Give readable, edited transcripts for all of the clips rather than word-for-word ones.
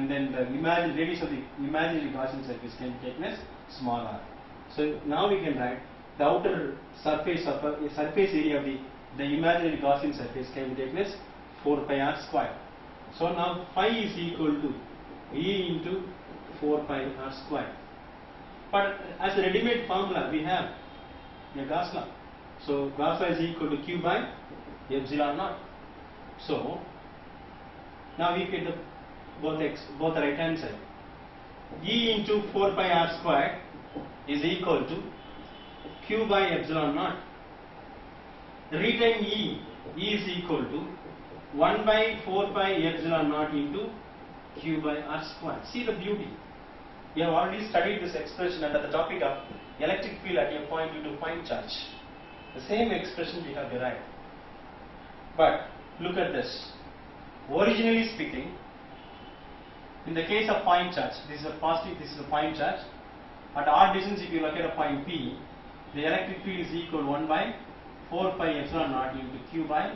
and then the imaginary radius of the imaginary Gaussian surface can be taken as small r. So now we can write the outer surface of a surface area of the imaginary Gaussian surface can be taken as 4 pi r square. So now phi is equal to E into 4 pi r square. But as a ready-made formula we have a Gauss law. So Gauss law is equal to Q by epsilon naught. So now we get both the right hand side. E into 4 pi r square is equal to Q by epsilon naught. Retain E is equal to 1 by 4 pi epsilon naught into Q by r square. See the beauty. We have already studied this expression under the topic of electric field at a point due to point charge. The same expression we have derived. But look at this. Originally speaking, in the case of point charge, this is a positive, this is a point charge. At r distance, if you look at a point P, the electric field is equal to 1 by 4 pi epsilon naught into Q by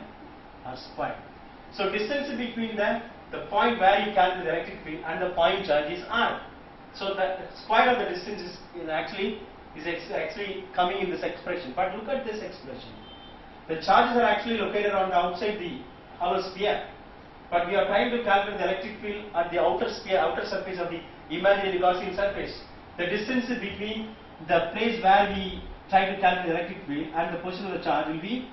r square. So distance between the point where you calculate the electric field and the point charge is r. So the square of the distance is actually coming in this expression. But look at this expression. The charges are actually located on the outside the hollow sphere. But we are trying to calculate the electric field at the outer sphere, outer surface of the imaginary Gaussian surface. The distance between the place where we try to calculate the electric field and the position of the charge will be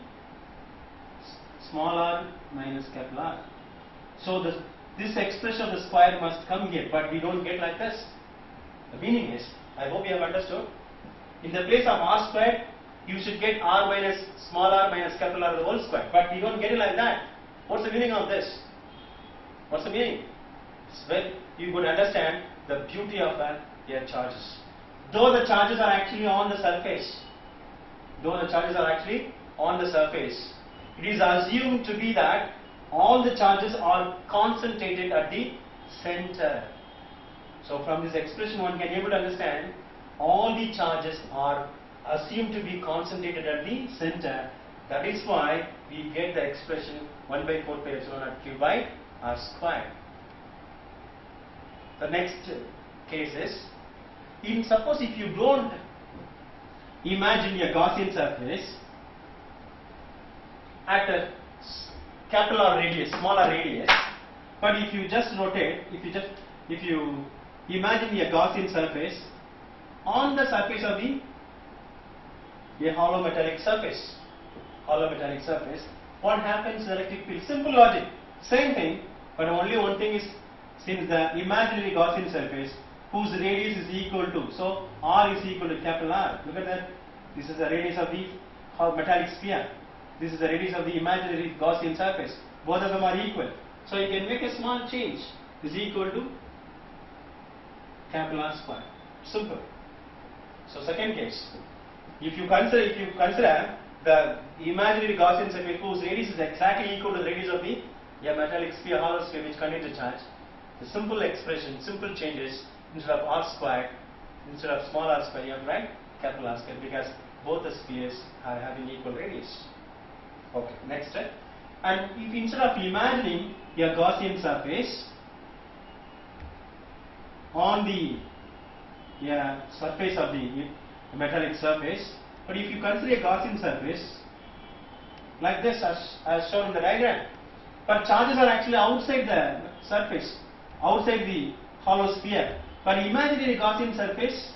small r minus capital R. So this expression of the square must come here, but we don't get like this. The meaning is, I hope you have understood, in the place of r squared, you should get r minus small r minus capital R the whole square, but we don't get it like that. What's the meaning of this? What's the meaning? It's when you would understand the beauty of their charges. Though the charges are actually on the surface, it is assumed to be that all the charges are concentrated at the center. So from this expression one can able to understand all the charges are assumed to be concentrated at the center. That is why we get the expression 1 by 4 pi epsilon naught Q by r square. The next case is, suppose if you don't imagine a Gaussian surface at a capital R radius, smaller radius, but if you just rotate, if you imagine a Gaussian surface on the surface of a hollow metallic surface, what happens to the electric field? Simple logic, same thing, but only one thing is, since the imaginary Gaussian surface whose radius is equal to, so r is equal to capital R. Look at that. This is the radius of the metallic sphere. This is the radius of the imaginary Gaussian surface. Both of them are equal. So you can make a small change. Is equal to capital R square. Simple. So second case, if you consider the imaginary Gaussian surface whose radius is exactly equal to the radius of the metallic sphere, hollow sphere which contains the charge, the simple expression, simple changes, instead of r squared, instead of small r squared, you have to write capital R squared because both the spheres are having equal radius. Okay, next step. And if instead of imagining a Gaussian surface on the surface of the metallic surface, but if you consider a Gaussian surface like this as shown in the diagram, but charges are actually outside the surface, outside the hollow sphere, but imaginary Gaussian surface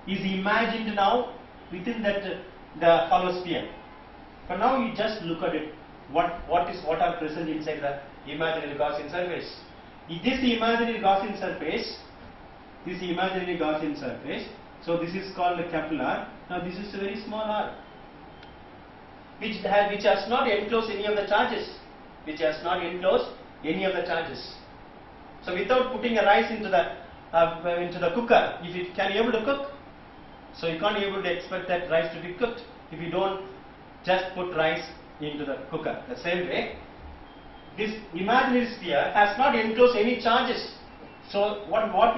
is imagined now within the hollow sphere. But now you just look at it, what are present inside the imaginary Gaussian surface. This imaginary Gaussian surface, so this is called the capital R. Now this is a very small r, which has not enclosed any of the charges, So without putting a rice into the cooker, if it can be able to cook, so you can't be able to expect that rice to be cooked if you don't just put rice into the cooker. The same way, this imaginary sphere has not enclosed any charges. So what won't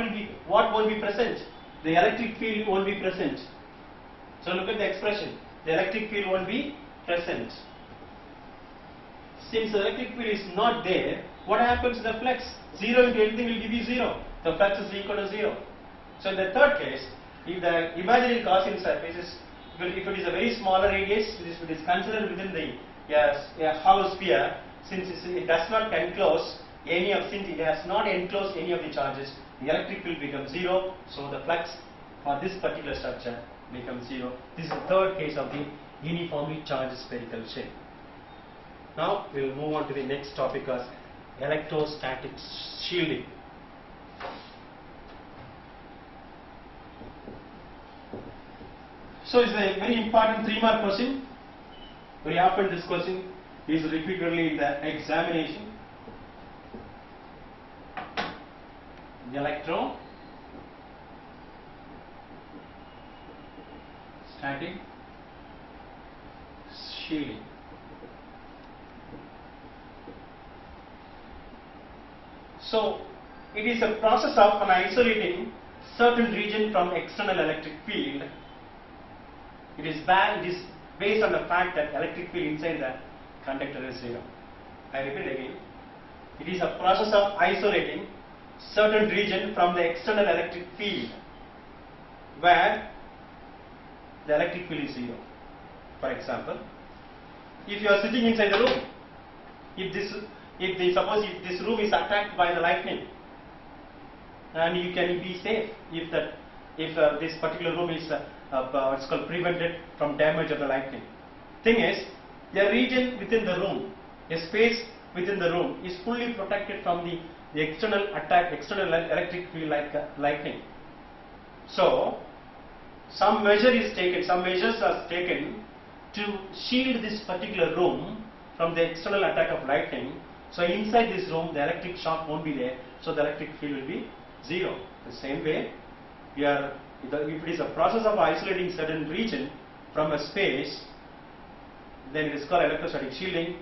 be present? The electric field won't be present. So look at the expression. The electric field won't be present. Since the electric field is not there, what happens to the flux? 0 into anything will give you 0. The flux is equal to 0. So in the third case, if the imaginary Gaussian surface is, if it is a very smaller radius, if it is considered within the hollow sphere, since it does not enclose any of, since it has not enclosed any of the charges, the electric field becomes 0. So the flux for this particular structure becomes 0. This is the third case of the uniformly charged spherical shape. Now we will move on to the next topic as electrostatic shielding. So it's a very important 3-mark question. Very often this question is repeatedly in the examination. Electrostatic shielding. So it is a process of isolating certain region from external electric field. It is based on the fact that electric field inside the conductor is 0. I repeat again. It is a process of isolating certain region from the external electric field where the electric field is 0. For example, if you are sitting inside the room, suppose if this room is attacked by the lightning, and you can be safe if this particular room is what's called prevented from damage of the lightning. Thing is, the region within the room, a space within the room is fully protected from the external attack, external electric field like lightning. So some measures are taken to shield this particular room from the external attack of lightning. So inside this room the electric shock won't be there, so the electric field will be 0. The same way, if it is a process of isolating certain region from a space, then it is called electrostatic shielding.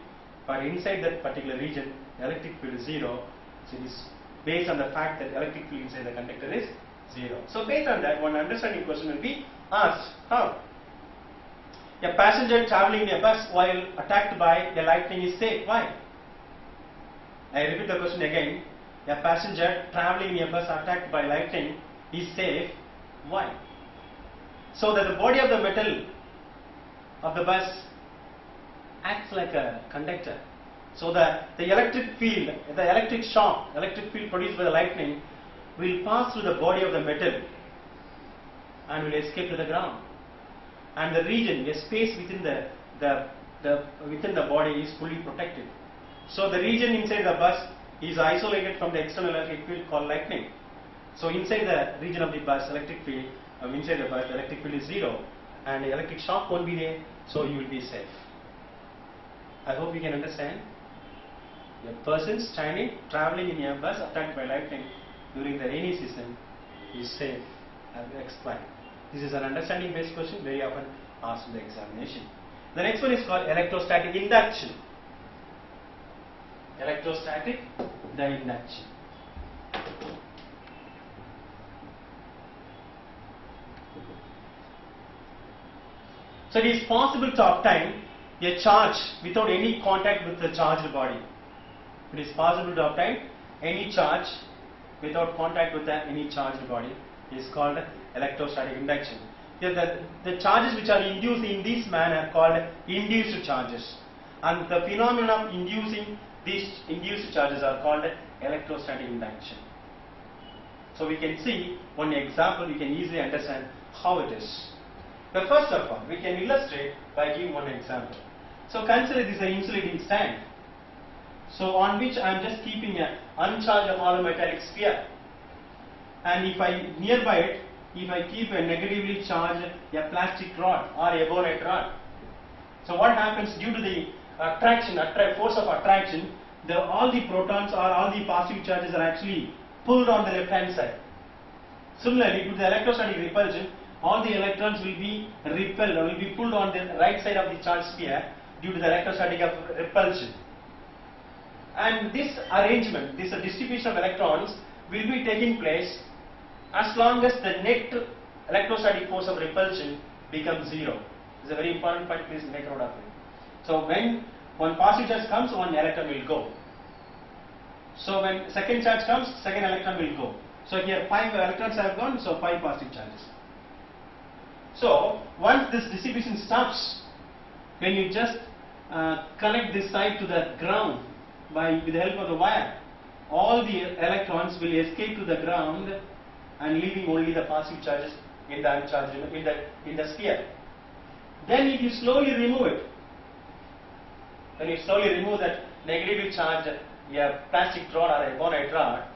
But inside that particular region, the electric field is 0. So it is based on the fact that electric field inside the conductor is 0. So based on that, one understanding question will be asked. How? A passenger traveling in a bus while attacked by the lightning is safe. Why? I repeat the question again. A passenger traveling in a bus attacked by lightning is safe. Why? So that the body of the metal of the bus acts like a conductor. So the electric field, the electric shock, electric field produced by the lightning will pass through the body of the metal and will escape to the ground. And the region, the space within within the body is fully protected. So the region inside the bus is isolated from the external electric field called lightning. So inside the region of the bus, electric field, inside the bus, the electric field is 0 and the electric shock won't be there, so you will be safe. I hope you can understand. A person traveling in a bus attacked by lightning during the rainy season is safe. I have explained. This is an understanding based question, very often asked in the examination. The next one is called electrostatic induction. Electrostatic induction. So it is possible to obtain a charge without any contact with the charged body. It is possible to obtain any charge without contact with any charged body. It is called electrostatic induction. Here the charges which are induced in this manner are called induced charges, and the phenomenon of inducing these induced charges are called electrostatic induction. So we can see one example, you can easily understand how it is. But first of all, we can illustrate by giving one example. So consider this is an insulating stand, so on which I am just keeping an uncharged hollow metallic sphere, and if nearby it, if I keep a negatively charged plastic rod or a bonnet rod, so what happens due to the force of attraction, all the protons or all the positive charges are actually pulled on the left hand side. Similarly, due to the electrostatic repulsion, all the electrons will be repelled or will be pulled on the right side of the charged sphere due to the electrostatic repulsion. And this arrangement, this distribution of electrons will be taking place as long as the net electrostatic force of repulsion becomes 0. This is a very important point, please make note of it. So when one positive charge comes, one electron will go. So when second charge comes, second electron will go. So here 5 electrons have gone, so 5 positive charges. So once this distribution stops, when you just connect this side to the ground with the help of the wire, all the electrons will escape to the ground and leaving only the positive charges in the uncharged in the sphere. Then if you slowly remove it, when you slowly remove that negatively charged plastic rod or a bonite rod,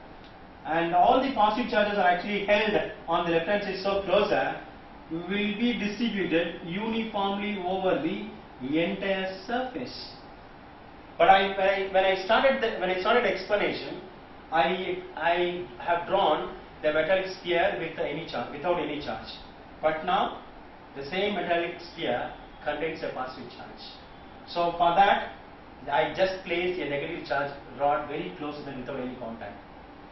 and all the positive charges are actually held on the left hand side so closer, will be distributed uniformly over the entire surface. But when I started explanation, I have drawn the metallic sphere without any charge. But now the same metallic sphere contains a positive charge. So for that, I just placed a negative charge rod very close to them without any contact.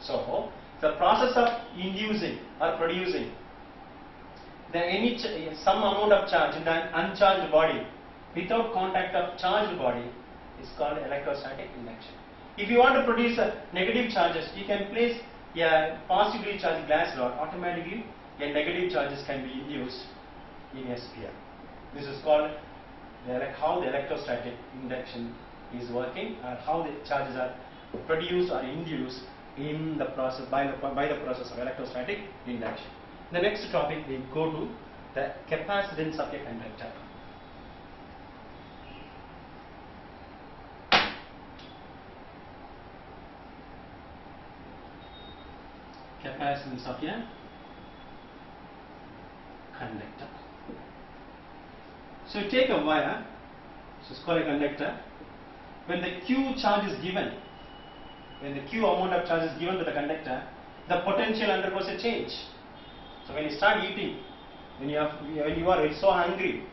So the process of inducing or producing some amount of charge in the uncharged body without contact of charged body is called electrostatic induction. If you want to produce negative charges, you can place a positively charged glass rod. Automatically, a negative charges can be induced in a sphere. This is called how the electrostatic induction is working, or how the charges are produced or induced in the process by the process of electrostatic induction. The next topic we go to the capacitance of a conductor. Capacitance of a conductor. So take a wire, so it's called a conductor. When the Q charge is given, when the Q amount of charge is given to the conductor, the potential undergoes a change. So when you start eating, when you are so hungry,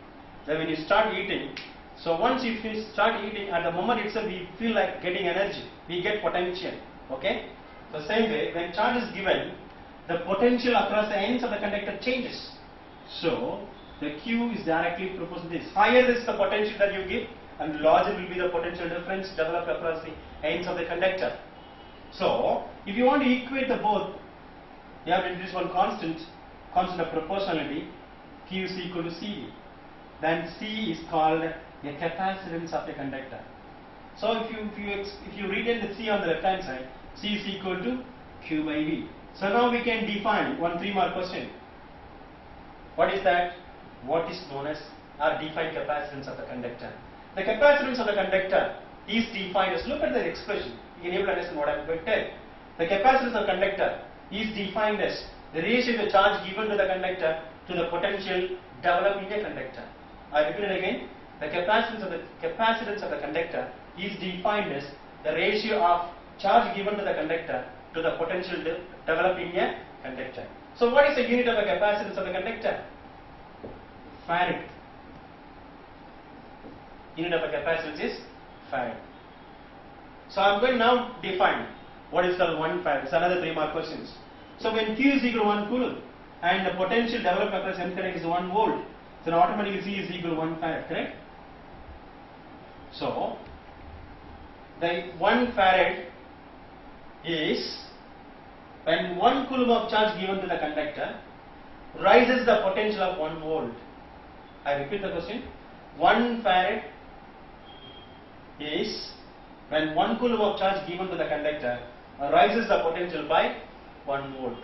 then when you start eating, so once you start eating, at the moment itself we feel like getting energy, we get potential. Okay? So same way, when charge is given, the potential across the ends of the conductor changes. So the Q is directly proportional to this. Higher is the potential that you give, and larger will be the potential difference developed across the ends of the conductor. So if you want to equate the both, you have to introduce one constant of proportionality. Q is equal to CD. Then C is called the capacitance of a conductor. So if you retain the C on the left hand side, C is equal to Q by V. So now we can define one 3-mark question. What is that? What is known as or defined capacitance of the conductor? The capacitance of the conductor is defined as, look at the expression, you can able to understand what I am going to tell. The capacitance of the conductor is defined as the ratio of the charge given to the conductor to the potential developed in a conductor. I repeat it again. The capacitance of the conductor is defined as the ratio of charge given to the conductor to the potential developed in a conductor. So what is the unit of the capacitance of the conductor? Farad. Unit of a capacitance is farad. So I am going now define what is called 1 farad. It's another 3-mark questions. So when Q is equal to 1 coulomb and the potential developed across semiconductor is 1 volt, then automatically C is equal to 1 farad, correct? So the 1 farad is when 1 coulomb of charge given to the conductor rises the potential of 1 volt. I repeat the question. 1 farad is when 1 coulomb of charge given to the conductor rises the potential by 1 volt.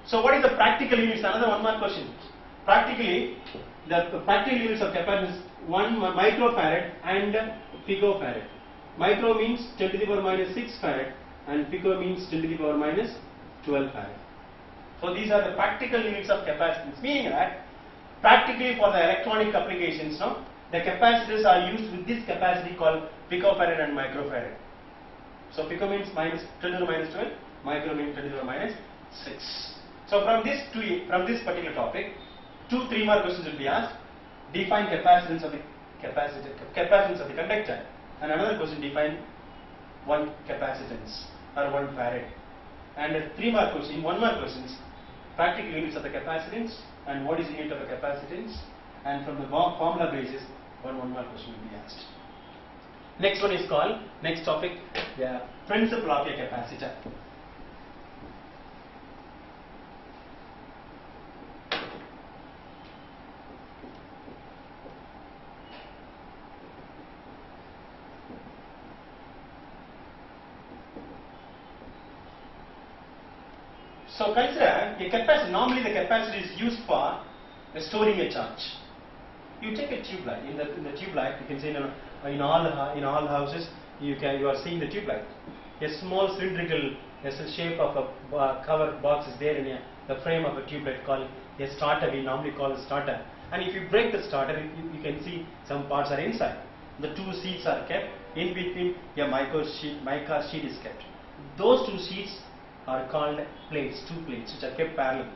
So what is the practical units? Another 1-mark question. Practically, the practical units of capacitance 1 microfarad and picofarad. Micro means 10 to the power minus 6 farad and pico means 10 to the power minus 12 farad. So these are the practical units of capacitance, meaning that practically for the electronic applications, no, the capacitors are used with this capacity called picofarad and microfarad. So pico means minus 10 to the minus 12, micro means 10 to the minus 6. So from this particular topic, 2 3-mark questions will be asked. Define capacitance of the conductor, and another question define 1 capacitance or 1 farad. And a 3-mark question, 1-mark questions, practical units of the capacitance and what is the unit of the capacitance, and from the formula basis, 1 1-mark question will be asked. Next one is called, next topic, the principle of a capacitor. So consider a capacitor. Normally the capacitor is used for storing a charge. You take a tube light. In the tube light, you can see in all houses you are seeing the tube light. A small cylindrical shape of a cover box is there in the frame of a tube light called a starter. We normally call it starter. And if you break the starter, you can see some parts are inside. The two sheets are kept. In between, a mica sheet is kept. Those two sheets are called plates, two plates which are kept parallel.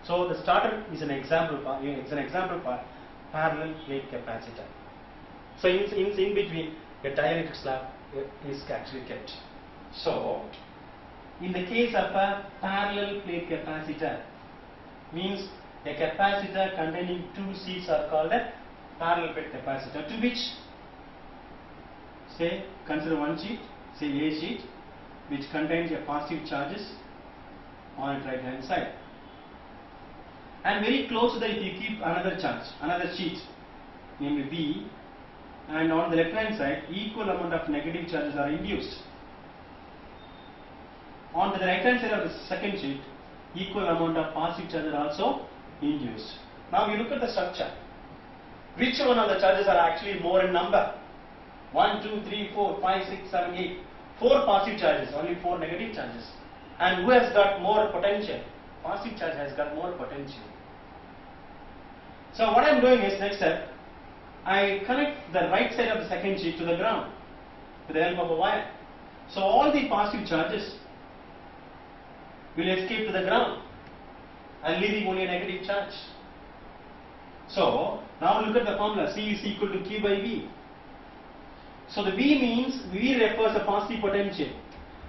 So the starter is an example for parallel plate capacitor. So in between, a dielectric slab is actually kept. So in the case of a parallel plate capacitor, means a capacitor containing two sheets are called a parallel plate capacitor, to which, say, consider one sheet, say A sheet, which contains a positive charges on its right hand side, and very close to that if you keep another charge, another sheet, namely B, and on the left hand side equal amount of negative charges are induced. On the right hand side of the second sheet, equal amount of positive charges are also induced. Now you look at the structure. Which one of the charges are actually more in number? 1, 2, 3, 4, 5, 6, 7, 8. 4 positive charges, only 4 negative charges. And who has got more potential? Positive charge has got more potential. So what I am doing is, next step, I connect the right side of the second sheet to the ground with the help of a wire. So all the positive charges will escape to the ground and leaving only a negative charge. So now look at the formula. C is equal to Q by V. So the V means, V refers to positive potential.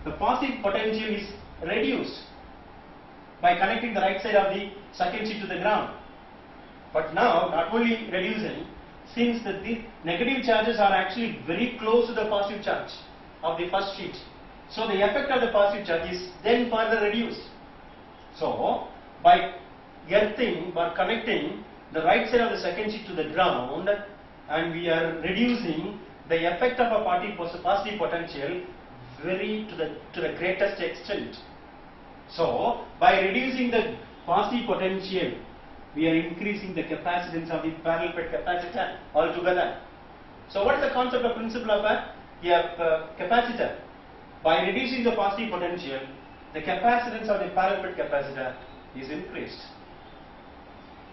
The positive potential is reduced by connecting the right side of the second sheet to the ground. But now, not only reducing, since the negative charges are actually very close to the positive charge of the first sheet, so the effect of the positive charge is then further reduced. So by connecting the right side of the second sheet to the ground, and we are reducing the effect of a positive potential to the greatest extent. So by reducing the positive potential, we are increasing the capacitance of the parallel plate capacitor altogether. So what is the concept of principle of a capacitor? By reducing the positive potential, the capacitance of the parallel plate capacitor is increased.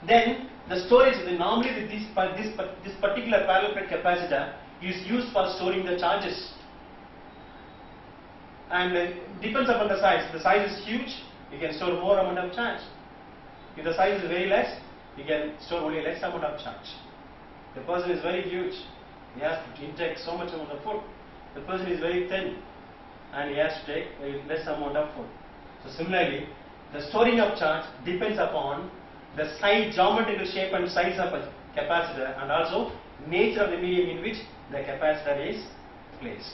Then the storage, normally this particular parallel plate capacitor is used for storing the charges, and depends upon the size. If the size is huge, you can store more amount of charge. If the size is very less, you can store only less amount of charge. The person is very huge, he has to intake so much amount of food. The person is very thin and he has to take very less amount of food. So similarly, the storing of charge depends upon the size, geometrical shape and size of a capacitor, and also nature of the medium in which the capacitor is placed.